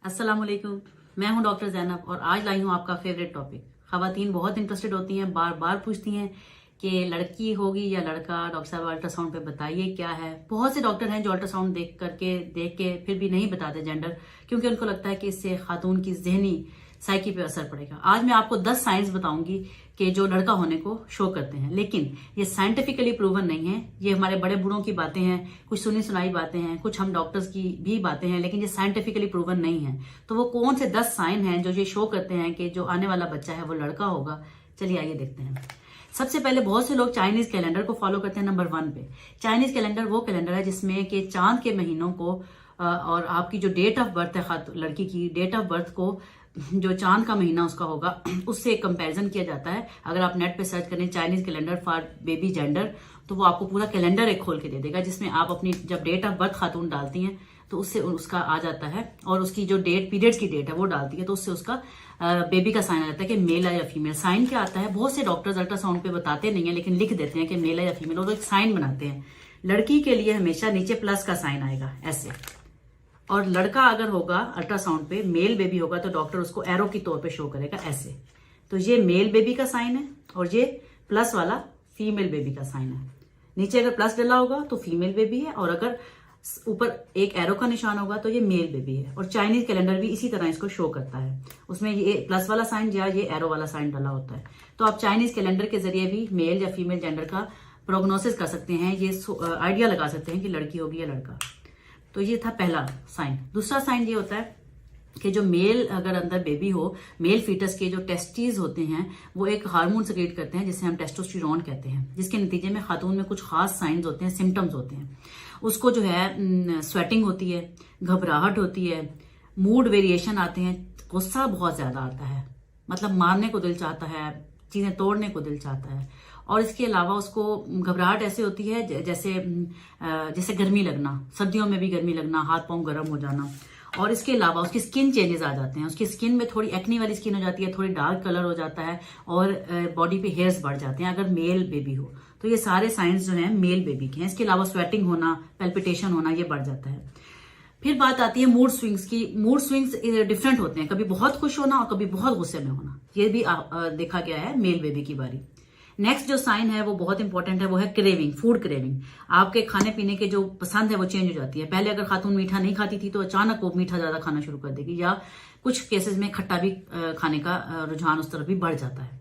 अस्सलाम वालेकुम। मैं हूं डॉक्टर जैनब और आज लाई हूं आपका फेवरेट टॉपिक। खवातीन बहुत इंटरेस्टेड होती हैं, बार बार पूछती हैं कि लड़की होगी या लड़का, डॉक्टर साहब अल्ट्रासाउंड पे बताइए क्या है। बहुत से डॉक्टर हैं जो अल्ट्रासाउंड देख के फिर भी नहीं बताते जेंडर, क्योंकि उनको लगता है कि इससे खातून की जहनी साइकी पे असर पड़ेगा। आज मैं आपको 10 साइंस बताऊंगी कि जो लड़का होने को शो करते हैं, लेकिन ये साइंटिफिकली प्रूवन नहीं है। ये हमारे बड़े बूढ़ों की बातें हैं, कुछ सुनी सुनाई बातें हैं, कुछ हम डॉक्टर्स की भी बातें हैं, लेकिन ये साइंटिफिकली प्रूवन नहीं है। तो वो कौन से 10 साइन हैं जो ये शो करते हैं कि जो आने वाला बच्चा है वो लड़का होगा? चलिए आइए देखते हैं। सबसे पहले बहुत से लोग चाइनीज कैलेंडर को फॉलो करते हैं। नंबर 1 पे चाइनीज कैलेंडर वो कैलेंडर है जिसमें कि चांद के महीनों को और आपकी जो डेट ऑफ बर्थ है लड़की की डेट ऑफ बर्थ को जो चांद का महीना उसका होगा उससे कंपैरिजन किया जाता है। अगर आप नेट पे सर्च करें Chinese calendar for baby gender तो वो आपको पूरा कैलेंडर एक खोल के दे देगा, जिसमें आप अपनी जब डेट ऑफ बर्थ खातून डालती हैं तो उससे उसका आ जाता है, और उसकी जो डेट पीरियड्स की डेट है वो डालती है तो उससे उसका बेबी का साइन आ जाता है कि मेल है या फीमेल। साइन क्या आता है? बहुत से डॉक्टर्स अल्ट्रासाउंड पे बताते नहीं है, लेकिन लिख देते हैं कि मेल है या फीमेल, और एक साइन बनाते हैं। लड़की के लिए हमेशा नीचे प्लस का साइन आएगा ऐसे, और लड़का अगर होगा अल्ट्रासाउंड पे मेल बेबी होगा तो डॉक्टर उसको एरो की तौर पे शो करेगा ऐसे। तो ये मेल बेबी का साइन है और ये प्लस वाला फीमेल बेबी का साइन है। नीचे अगर प्लस डला होगा तो फीमेल बेबी है, और अगर ऊपर एक एरो का निशान होगा तो ये मेल बेबी है। और चाइनीज कैलेंडर भी इसी तरह इसको शो करता है, उसमें ये प्लस वाला साइन या ये एरो वाला साइन डला होता है। तो आप चाइनीज कैलेंडर के जरिए भी मेल या फीमेल जेंडर का प्रोग्नोसिस कर सकते हैं, ये आइडिया लगा सकते हैं कि लड़की होगी या लड़का। तो ये था पहला साइन। दूसरा साइन ये होता है कि जो मेल अगर अंदर बेबी हो, मेल फीटस के जो टेस्टीज होते हैं वो एक हार्मोन सेक्रेट करते हैं जिसे हम टेस्टोस्टेरोन कहते हैं, जिसके नतीजे में खातून में कुछ खास साइंस होते हैं, सिम्टम्स होते हैं। उसको जो है स्वेटिंग होती है, घबराहट होती है, मूड वेरिएशन आते हैं, गुस्सा बहुत ज्यादा आता है, मतलब मारने को दिल चाहता है, चीजें तोड़ने को दिल चाहता है। और इसके अलावा उसको घबराहट ऐसे होती है जैसे गर्मी लगना, सर्दियों में भी गर्मी लगना, हाथ पांव गर्म हो जाना। और इसके अलावा उसकी स्किन चेंजेस आ जाते हैं, उसकी स्किन में थोड़ी एक्नी वाली स्किन हो जाती है, थोड़ी डार्क कलर हो जाता है, और बॉडी पे हेयर्स बढ़ जाते हैं अगर मेल बेबी हो। तो ये सारे साइंस जो हैं मेल बेबी के हैं। इसके अलावा स्वेटिंग होना, पैल्पिटेशन होना, ये बढ़ जाता है। फिर बात आती है मूड स्विंग्स की। मूड स्विंग्स डिफरेंट होते हैं, कभी बहुत खुश होना और कभी बहुत गुस्से में होना, ये भी देखा गया है मेल बेबी की बारी। नेक्स्ट जो साइन है वो बहुत इंपॉर्टेंट है, वो है क्रेविंग, फूड क्रेविंग। आपके खाने पीने के जो पसंद है वो चेंज हो जाती है। पहले अगर खातून मीठा नहीं खाती थी तो अचानक वो मीठा ज्यादा खाना शुरू कर देगी, या कुछ केसेस में खट्टा भी खाने का रुझान उस तरफ भी बढ़ जाता है।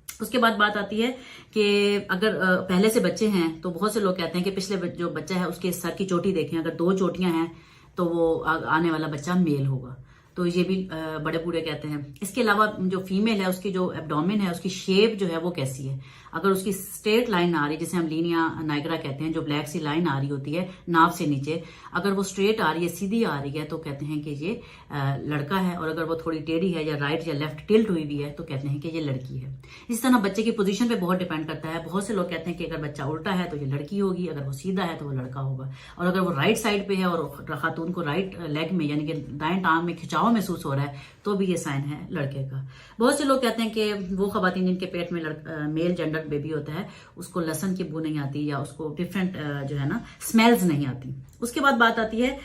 उसके बाद बात आती है कि अगर पहले से बच्चे हैं तो बहुत से लोग कहते हैं कि पिछले जो बच्चा है उसके सर की चोटी देखें, अगर 2 चोटियां हैं तो वो आने वाला बच्चा मेल होगा। तो ये भी बड़े बूढ़े कहते हैं। इसके अलावा जो फीमेल है उसकी जो एब्डोमेन है उसकी शेप जो है वो कैसी है, अगर उसकी स्ट्रेट लाइन आ रही है, जिसे हम लीनिया नाइग्रा कहते हैं, जो ब्लैक सी लाइन आ रही होती है नाभ से नीचे, अगर वो स्ट्रेट आ रही है, सीधी आ रही है, तो कहते हैं कि ये लड़का है। और अगर वो थोड़ी टेढ़ी है या राइट या लेफ्ट टिल्ट हुई भी है तो कहते हैं कि ये लड़की है। इस तरह बच्चे की पोजीशन पे बहुत डिपेंड करता है। बहुत से लोग कहते हैं कि अगर बच्चा उल्टा है तो ये लड़की होगी, अगर वो सीधा है तो वो लड़का होगा। और अगर वो राइट साइड पे है और खातून को राइट लेग में यानी कि दाएं टांग में खिंचाव महसूस हो रहा है तो भी ये साइन है लड़के का। बहुत से लोग कहते हैं कि वो खवातीन जिनके पेट में मेल जेंडर बेबी होता है उसको लहसुन की बू नहीं आती, या उसको डिफरेंट जो है ना स्मेल्स नहीं आती। उसके बाद बात आती है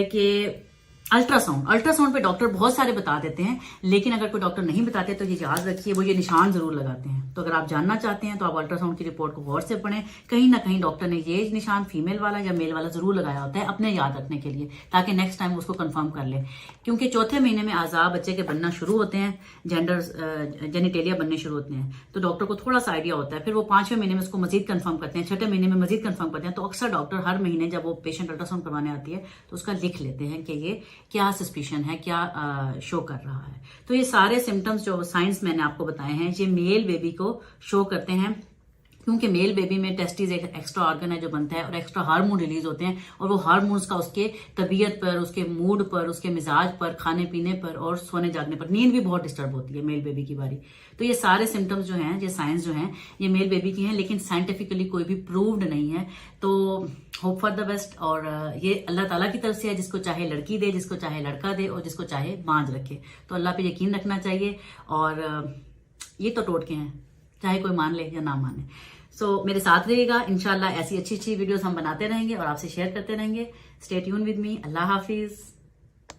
कि अल्ट्रासाउंड पे डॉक्टर बहुत सारे बता देते हैं, लेकिन अगर कोई डॉक्टर नहीं बताते तो ये याद रखिए वो ये निशान जरूर लगाते हैं। तो अगर आप जानना चाहते हैं तो आप अल्ट्रासाउंड की रिपोर्ट को गौर से पढ़ें, कहीं ना कहीं डॉक्टर ने ये निशान फीमेल वाला या मेल वाला जरूर लगाया होता है अपने याद रखने के लिए, ताकि नेक्स्ट टाइम उसको कंफर्म कर ले। क्योंकि चौथे महीने में आज़ाद बच्चे के बनना शुरू होते हैं, जेनिटेलिया बनने शुरू होते हैं, तो डॉक्टर को थोड़ा सा आइडिया होता है। फिर वो 5वें महीने में उसको मजीद कंफर्म करते हैं, 6ठे महीने में मजीद कंफर्म करते हैं। तो अक्सर डॉक्टर हर महीने जब वो पेशेंट अल्ट्रासाउंड करवाने आती है तो उसका लिख लेते हैं कि ये क्या सस्पिशन है, क्या शो कर रहा है। तो ये सारे सिम्टम्स जो साइंस मैंने आपको बताए हैं ये मेल बेबी को शो करते हैं, क्योंकि मेल बेबी में टेस्टिस एक एक्स्ट्रा ऑर्गन है जो बनता है और एक्स्ट्रा हार्मोन रिलीज होते हैं, और वो हार्मोन्स का उसके तबीयत पर, उसके मूड पर, उसके मिजाज पर, खाने पीने पर और सोने जागने पर, नींद भी बहुत डिस्टर्ब होती है मेल बेबी की बारी। तो ये सारे सिम्टम्स जो हैं, ये साइंस जो हैं, ये मेल बेबी की हैं, लेकिन साइंटिफिकली कोई भी प्रूव्ड नहीं है। तो होप फॉर द बेस्ट। और ये अल्लाह ताला की तरफ से है, जिसको चाहे लड़की दे, जिसको चाहे लड़का दे, और जिसको चाहे बांझ रखे। तो अल्लाह पे यकीन रखना चाहिए, और ये तो टोटके हैं, चाहे कोई मान ले या ना माने। मेरे साथ रहिएगा, इंशाल्लाह ऐसी अच्छी अच्छी वीडियोस हम बनाते रहेंगे और आपसे शेयर करते रहेंगे। Stay tune with me. Allah Hafiz.